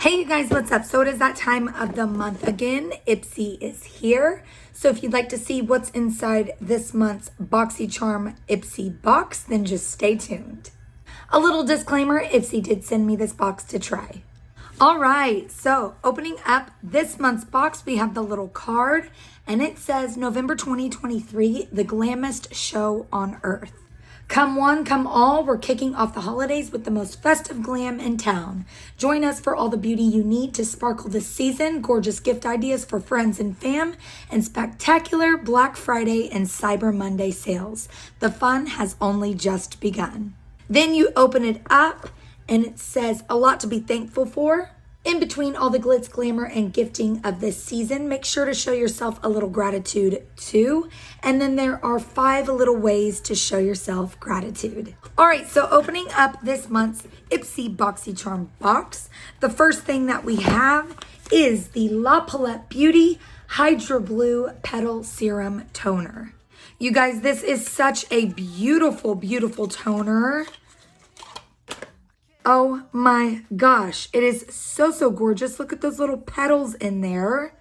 Hey you guys, what's up? So it is that time of the month again. Ipsy is here. So if you'd like to see what's inside this month's Boxycharm Ipsy box, then just stay tuned. A little disclaimer, Ipsy did send me this box to try. All right, so opening up this month's box, we have the little card and it says November 2023, the glamest show on earth. Come one, come all, we're kicking off the holidays with the most festive glam in town. Join us for all the beauty you need to sparkle this season, gorgeous gift ideas for friends and fam, and spectacular Black Friday and Cyber Monday sales. The fun has only just begun. Then you open it up and it says a lot to be thankful for. In between all the glitz, glamour, and gifting of this season, make sure to show yourself a little gratitude too. And then there are 5 little ways to show yourself gratitude. All right, so opening up this month's Ipsy Boxycharm box, the first thing that we have is the La Palette Beauty Hydro Blue Petal Serum Toner. You guys, this is such a beautiful, beautiful toner. Oh my gosh, it is so gorgeous. Look at those little petals in there.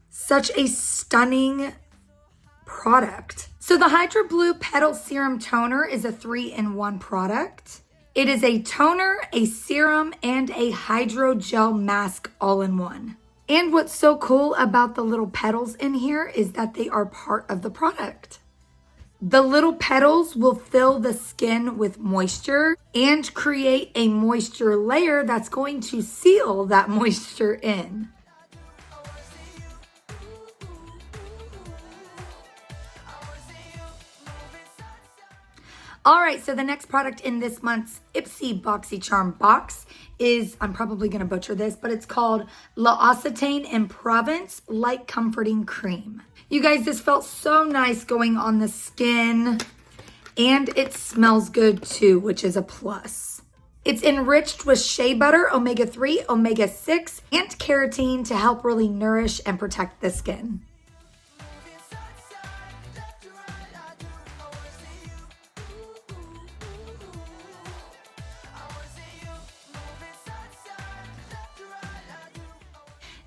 Such a stunning product. So the Hydro Blue Petal Serum Toner is a 3-in-1 product. It is a toner, a serum, and a hydrogel mask all in one. And what's so cool about the little petals in here is that they are part of the product. The little petals will fill the skin with moisture and create a moisture layer that's going to seal that moisture in. All right, so the next product in this month's Ipsy Boxycharm box is, I'm probably going to butcher this, but it's called L'Occitane in Provence Light Comforting Cream. You guys, this felt so nice going on the skin, and it smells good too, which is a plus. It's enriched with shea butter, omega-3, omega-6, and keratin to help really nourish and protect the skin.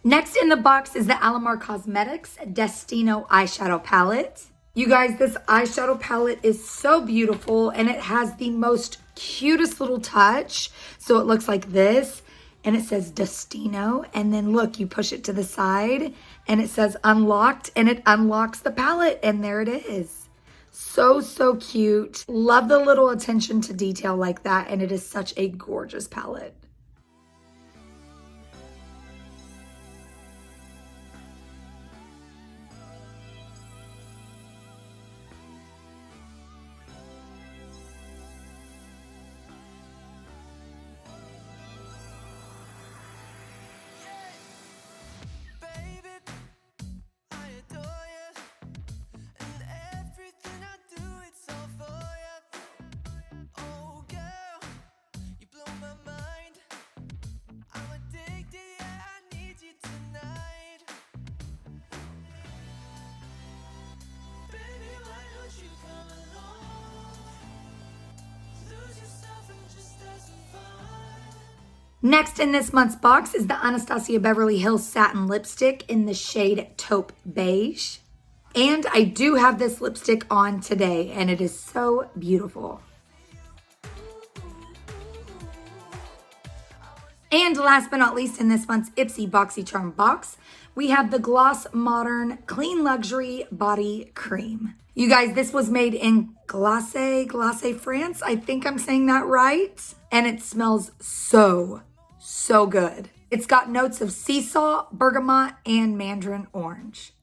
Next in the box is the Alamar Cosmetics Destino eyeshadow palette. You guys, this eyeshadow palette is so beautiful and it has the most cutest little touch. So it looks like this and it says Destino, and then look, you push it to the side and it says unlocked and it unlocks the palette, and there it is. So cute. Love the little attention to detail like that, and it is such a gorgeous palette. Next in this month's box is the Anastasia Beverly Hills Satin Lipstick in the shade Taupe Beige. And I do have this lipstick on today, and it is so beautiful. And last but not least in this month's Ipsy Boxycharm box, we have the Gloss Modern Clean Luxury Body Cream. You guys, this was made in Glace, France. I think I'm saying that right. And it smells so good. It's got notes of sea salt, bergamot, and mandarin orange.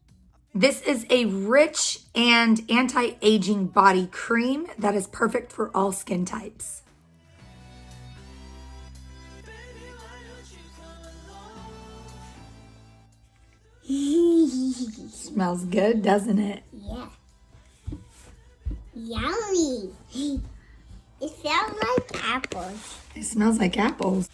This is a rich and anti-aging body cream that is perfect for all skin types. Smells good, doesn't it? Yeah. Yummy. It smells like apples. It smells like apples.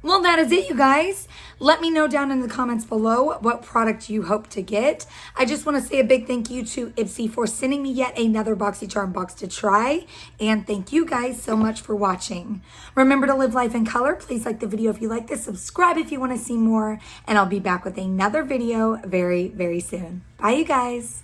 Well, that is it, you guys. Let me know down in the comments below what product you hope to get. I just want to say a big thank you to Ipsy for sending me yet another Boxycharm box to try. And thank you guys so much for watching. Remember to live life in color. Please like the video if you like this. Subscribe if you want to see more. And I'll be back with another video very, very soon. Bye, you guys.